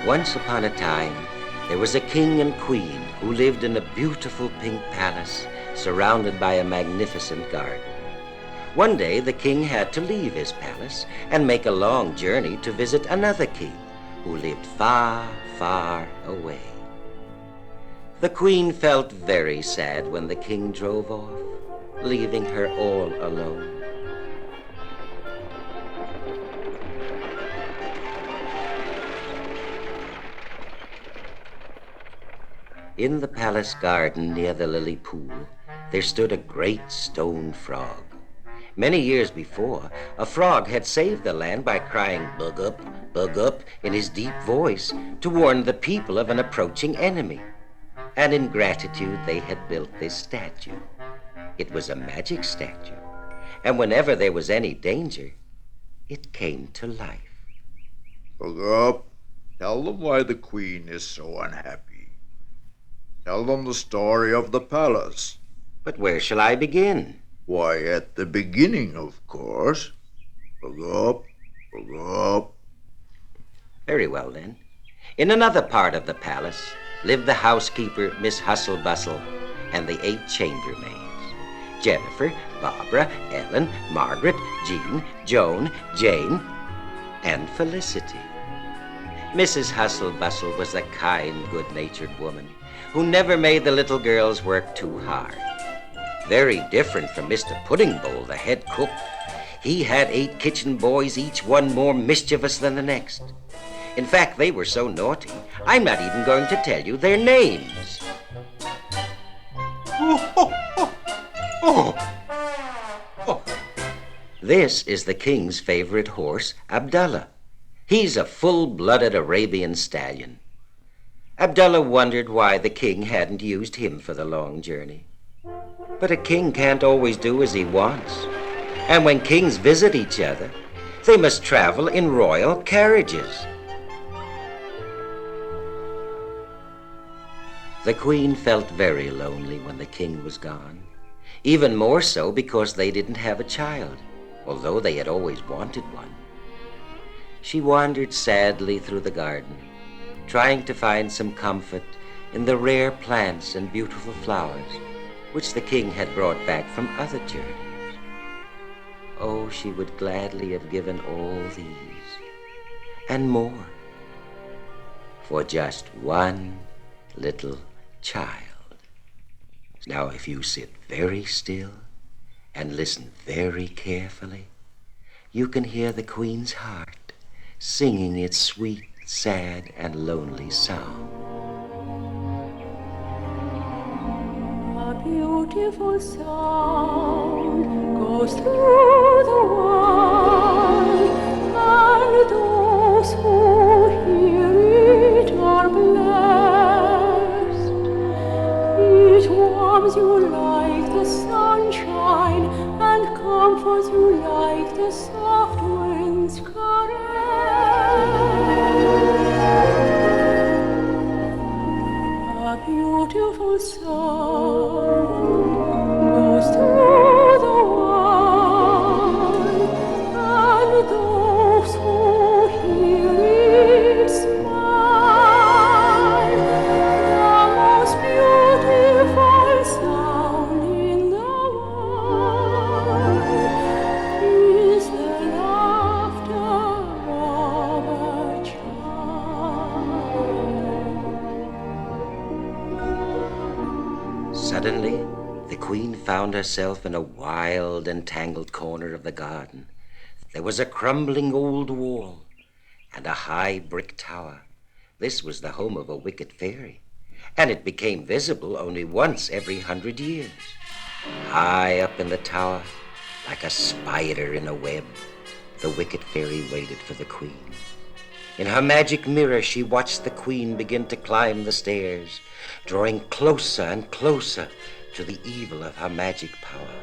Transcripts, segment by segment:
Once upon a time, there was a king and queen who lived in a beautiful pink palace surrounded by a magnificent garden. One day, the king had to leave his palace and make a long journey to visit another king who lived far, far away. The queen felt very sad when the king drove off, leaving her all alone. In the palace garden near the lily pool, there stood a great stone frog. Many years before, a frog had saved the land by crying bug up in his deep voice to warn the people of an approaching enemy. And in gratitude, they had built this statue. It was a magic statue, and whenever there was any danger, it came to life. Bug up. Tell them why the queen is so unhappy. Tell them the story of the palace. But where shall I begin? Why, at the beginning, of course. Bug up, bug up. Very well, then. In another part of the palace lived the housekeeper, Miss Hustle Bustle, and the 8 chambermaids: Jennifer, Barbara, Ellen, Margaret, Jean, Joan, Jane, and Felicity. Mrs. Hustle Bustle was a kind, good-natured woman who never made the little girls work too hard. Very different from Mr. Pudding Bowl, the head cook. He had 8 kitchen boys, each one more mischievous than the next. In fact, they were so naughty, I'm not even going to tell you their names. This is the king's favorite horse, Abdullah. He's a full-blooded Arabian stallion. Abdullah wondered why the king hadn't used him for the long journey. But a king can't always do as he wants. And when kings visit each other, they must travel in royal carriages. The queen felt very lonely when the king was gone, even more so because they didn't have a child, although they had always wanted one. She wandered sadly through the garden, trying to find some comfort in the rare plants and beautiful flowers which the king had brought back from other journeys. Oh, she would gladly have given all these and more for just one little child. Now, if you sit very still and listen very carefully, you can hear the queen's heart singing its sweet, sad, and lonely song. A beautiful sound goes through the world, and those who hear it are blessed. It warms you like the sunshine and comforts you like the soft wind's caress. A beautiful song goes through the world, and those who hear it smile. The most beautiful sound in the world is the laughter of a child. Suddenly, the queen found herself in a wild and tangled corner of the garden. There was a crumbling old wall and a high brick tower. This was the home of a wicked fairy, and it became visible only once every 100 years. High up in the tower, like a spider in a web, the wicked fairy waited for the queen. In her magic mirror, she watched the queen begin to climb the stairs, drawing closer and closer to the evil of her magic power.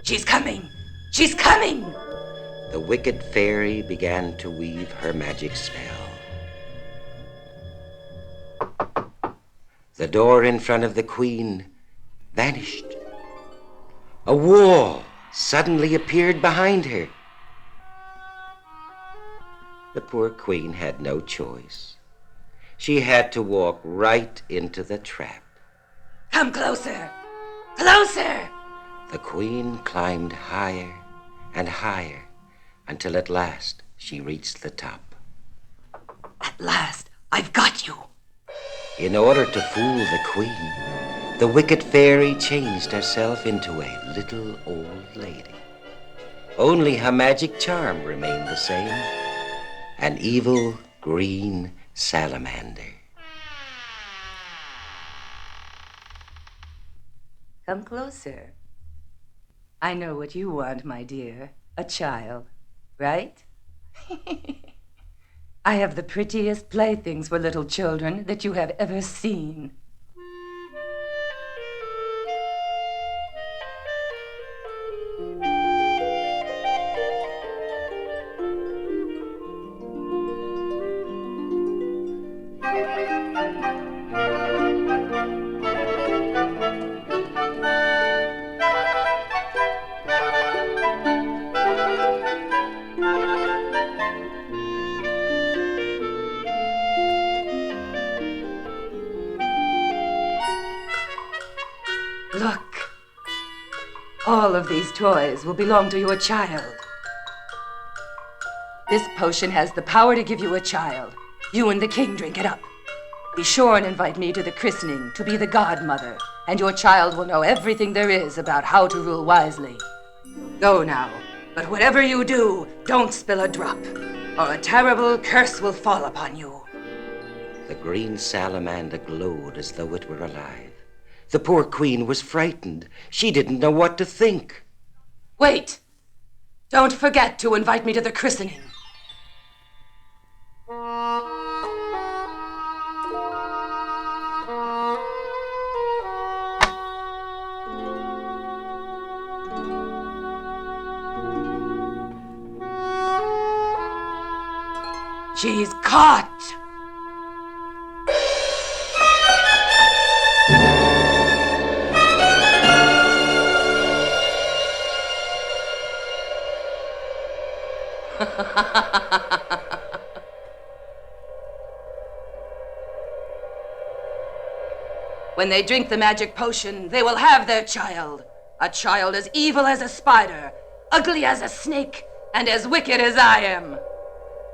She's coming! She's coming! The wicked fairy began to weave her magic spell. The door in front of the queen vanished. A wall suddenly appeared behind her. The poor queen had no choice. She had to walk right into the trap. Come closer! Closer! The queen climbed higher and higher until at last she reached the top. At last, I've got you. In order to fool the queen, the wicked fairy changed herself into a little old lady. Only her magic charm remained the same, an evil green salamander. Come closer. I know what you want, my dear. A child, right? I have the prettiest playthings for little children that you have ever seen. Look, all of these toys will belong to your child. This potion has the power to give you a child. You and the king drink it up. Be sure and invite me to the christening to be the godmother, and your child will know everything there is about how to rule wisely. Go now, but whatever you do, don't spill a drop, or a terrible curse will fall upon you. The green salamander glowed as though it were alive. The poor queen was frightened. She didn't know what to think. Wait! Don't forget to invite me to the christening. She's caught! When they drink the magic potion, they will have their child. A child as evil as a spider, ugly as a snake, and as wicked as I am.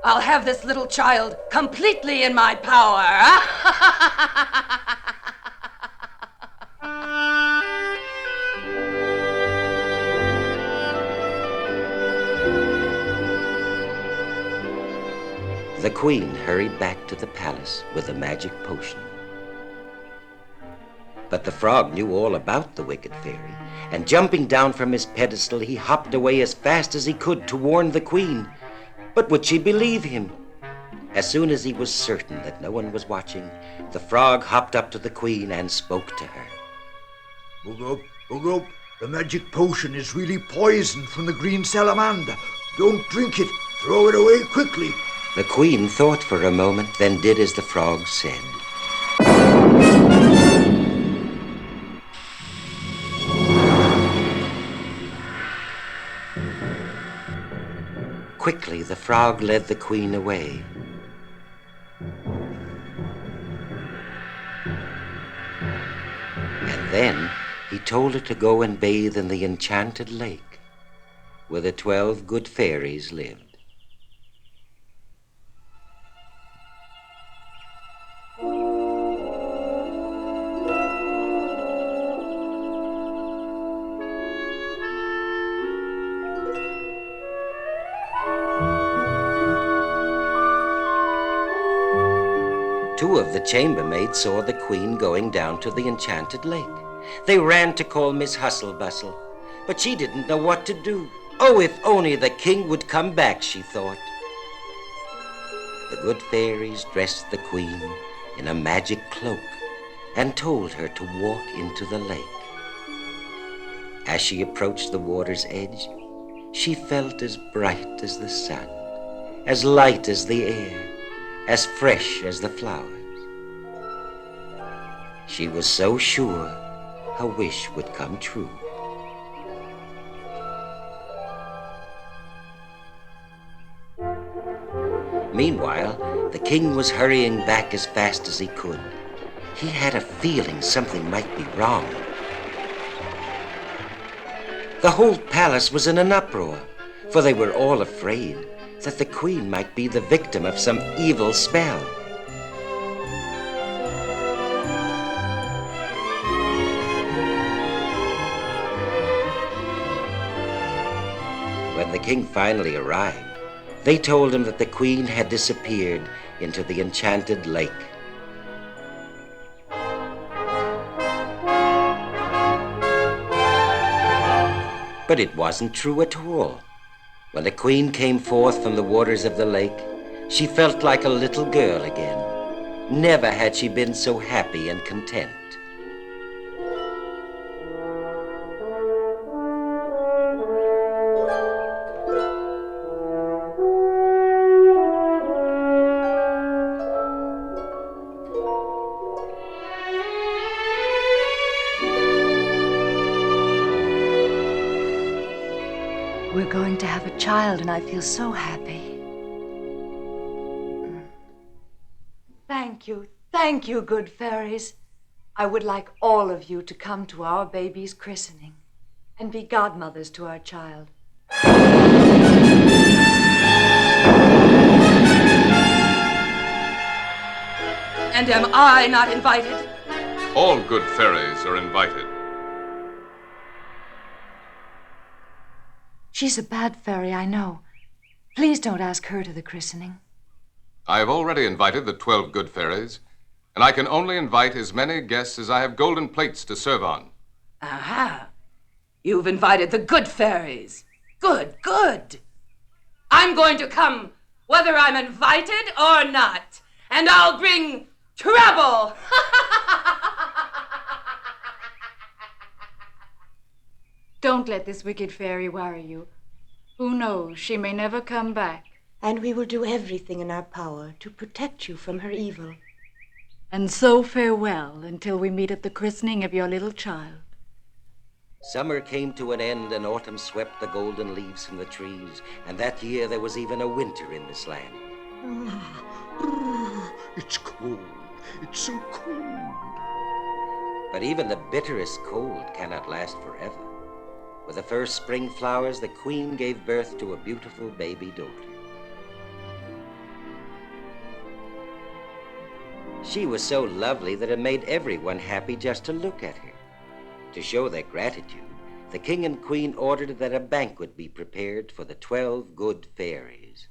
I'll have this little child completely in my power. The queen hurried back to the palace with the magic potion. But the frog knew all about the wicked fairy, and jumping down from his pedestal, he hopped away as fast as he could to warn the queen. But would she believe him? As soon as he was certain that no one was watching, the frog hopped up to the queen and spoke to her. Bug up. The magic potion is really poison from the green salamander. Don't drink it. Throw it away quickly. The queen thought for a moment, then did as the frog said. Quickly, the frog led the queen away. And then he told her to go and bathe in the enchanted lake, where the 12 good fairies lived. Two of the chambermaids saw the queen going down to the enchanted lake. They ran to call Miss Hustle-Bustle, but she didn't know what to do. Oh, if only the king would come back, she thought. The good fairies dressed the queen in a magic cloak and told her to walk into the lake. As she approached the water's edge, she felt as bright as the sun, as light as the air, as fresh as the flowers. She was so sure her wish would come true. Meanwhile, the king was hurrying back as fast as he could. He had a feeling something might be wrong. The whole palace was in an uproar, for they were all afraid that the queen might be the victim of some evil spell. When the king finally arrived, they told him that the queen had disappeared into the enchanted lake. But it wasn't true at all. When the queen came forth from the waters of the lake, she felt like a little girl again. Never had she been so happy and content. We're going to have a child, and I feel so happy. Thank you, good fairies. I would like all of you to come to our baby's christening and be godmothers to our child. And am I not invited? All good fairies are invited. She's a bad fairy, I know. Please don't ask her to the christening. I have already invited the 12 good fairies, and I can only invite as many guests as I have golden plates to serve on. Aha! You've invited the good fairies. Good. I'm going to come whether I'm invited or not, and I'll bring trouble. Don't let this wicked fairy worry you. Who knows, she may never come back. And we will do everything in our power to protect you from her evil. And so farewell until we meet at the christening of your little child. Summer came to an end and autumn swept the golden leaves from the trees, and that year there was even a winter in this land. It's cold. It's so cold. But even the bitterest cold cannot last forever. With the first spring flowers, the queen gave birth to a beautiful baby daughter. She was so lovely that it made everyone happy just to look at her. To show their gratitude, the king and queen ordered that a banquet be prepared for the 12 good fairies.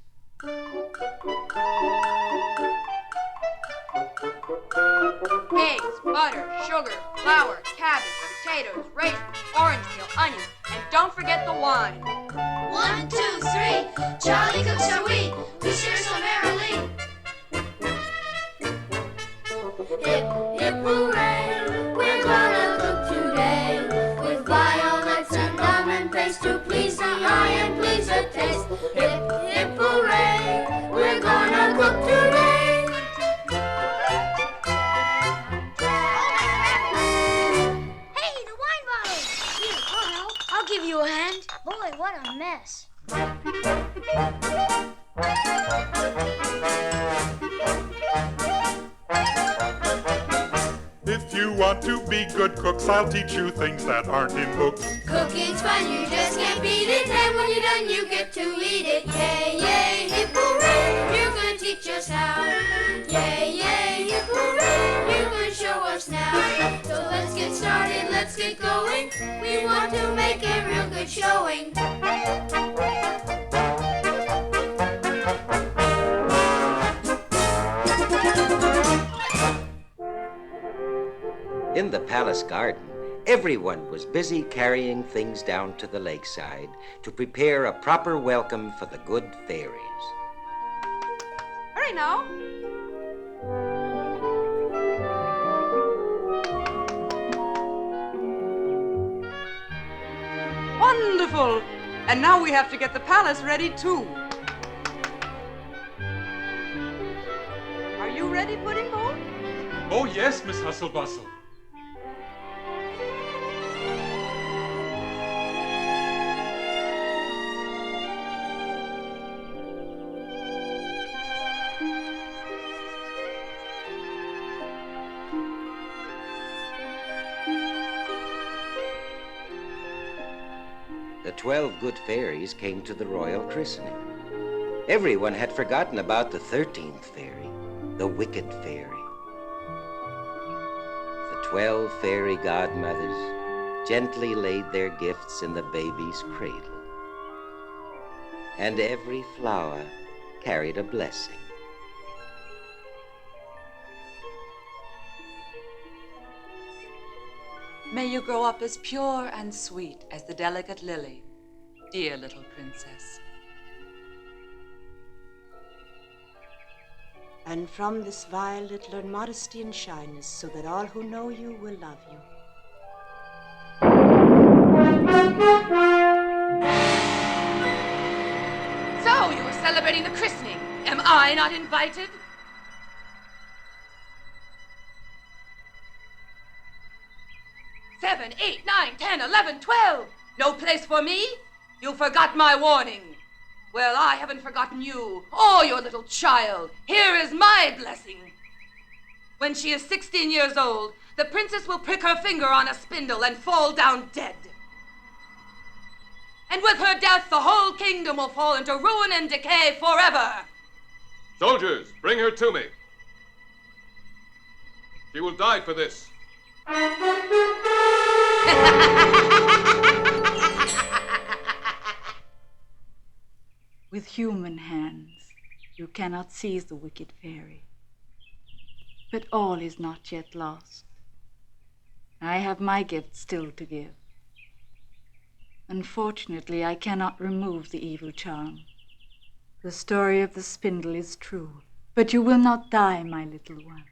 Eggs, butter, sugar, flour, cabbage, potatoes, raisins, orange peel, onions, and don't forget the wine. 1, 2, 3, jolly cooks are we. We share so merrily. Hip, hip, hooray, we're gonna cook today with violets and lemon paste to please the eye and please the taste. Hip, hip, hooray, we're gonna cook today. Hey, the wine bottle! Here, I'll help. I'll give you a hand. Boy, what a mess. If you want to be good cooks, I'll teach you things that aren't in books. Cooking's fun, you just can't beat it. And when you're done, you get to eat it. Yay, yay, hip hooray, you're gonna teach us how. Yay, yay, hip hooray, you're gonna show us now. So let's get started, let's get going. We want to make a real good showing. In the palace garden, everyone was busy carrying things down to the lakeside to prepare a proper welcome for the good fairies. Hurry now. Wonderful! And now we have to get the palace ready, too. Are you ready, Pudding Bowl? Oh, yes, Miss Hustle-Bustle. 12 good fairies came to the royal christening. Everyone had forgotten about the 13th fairy, the wicked fairy. The 12 fairy godmothers gently laid their gifts in the baby's cradle, and every flower carried a blessing. May you grow up as pure and sweet as the delicate lily, dear little princess. And from this violet learn modesty and shyness, so that all who know you will love you. So, you are celebrating the christening. Am I not invited? Seven, 8, 9, 10, 11, 12. No place for me? You forgot my warning. Well, I haven't forgotten you or your little child. Here is my blessing. When she is 16 years old, the princess will prick her finger on a spindle and fall down dead. And with her death, the whole kingdom will fall into ruin and decay forever. Soldiers, bring her to me. She will die for this. With human hands, you cannot seize the wicked fairy. But all is not yet lost. I have my gift still to give. Unfortunately, I cannot remove the evil charm. The story of the spindle is true, but you will not die, my little one.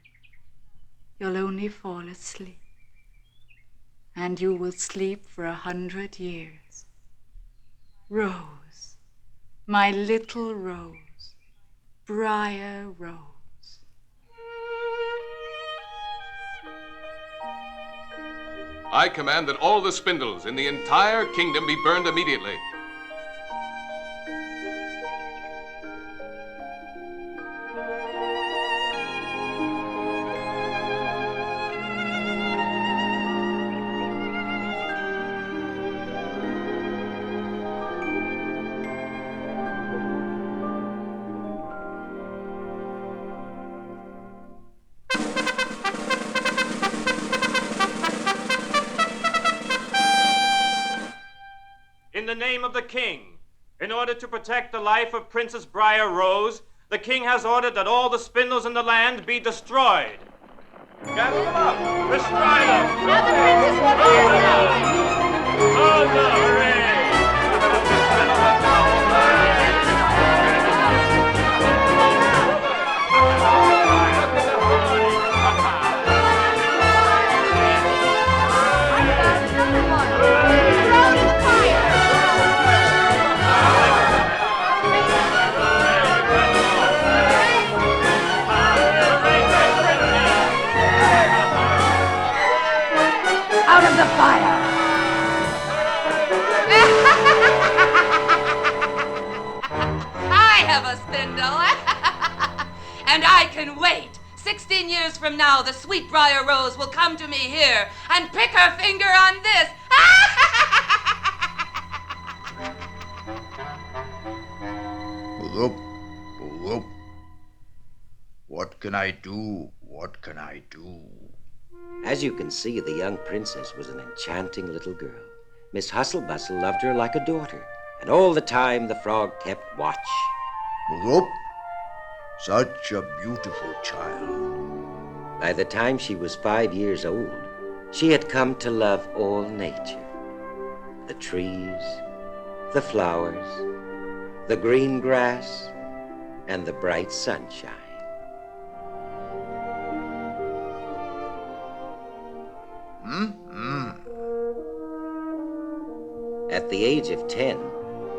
You'll only fall asleep. And you will sleep for 100 years. Rose, my little rose, briar rose. I command that all the spindles in the entire kingdom be burned immediately. In the name of the king, in order to protect the life of Princess Briar Rose, the king has ordered that all the spindles in the land be destroyed. Gather them up! Destroy them! Now the princess will be Oh, no! Hooray! Out of the fire! I have a spindle. And I can wait. 16 years from now, the sweet briar rose will come to me here and prick her finger on this. Look. What can I do? What can I do? As you can see, the young princess was an enchanting little girl. Miss Hustlebustle loved her like a daughter, and all the time the frog kept watch. Look, such a beautiful child. By the time she was 5 years old, she had come to love all nature. The trees, the flowers, the green grass, and the bright sunshine. At the age of 10,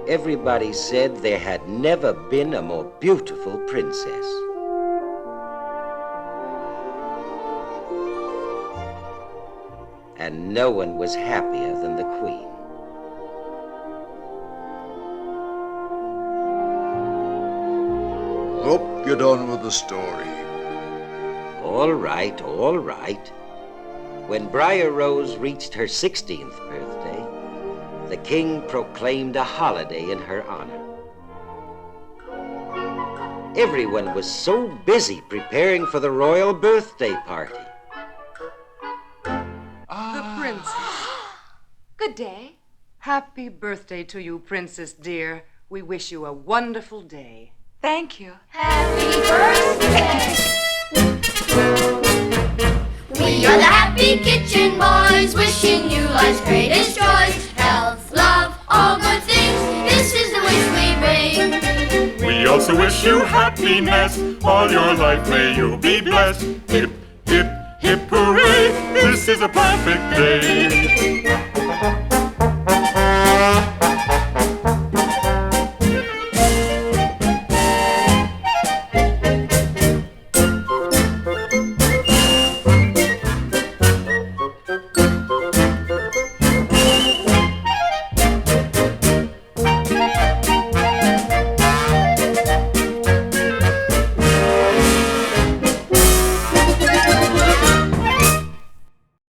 everybody said there had never been a more beautiful princess. And no one was happier than the queen. Look, get on with the story. All right, all right. When Briar Rose reached her 16th birthday, the king proclaimed a holiday in her honor. Everyone was so busy preparing for the royal birthday party. The princess. Good day. Happy birthday to you, princess dear. We wish you a wonderful day. Thank you. Happy birthday! We are the Happy Kitchen Boys, wishing you life's greatest joys. Health, love, all good things, this is the wish we bring. We also wish you happiness, all your life may you be blessed. Hip, hip, hip, hooray, this is a perfect day.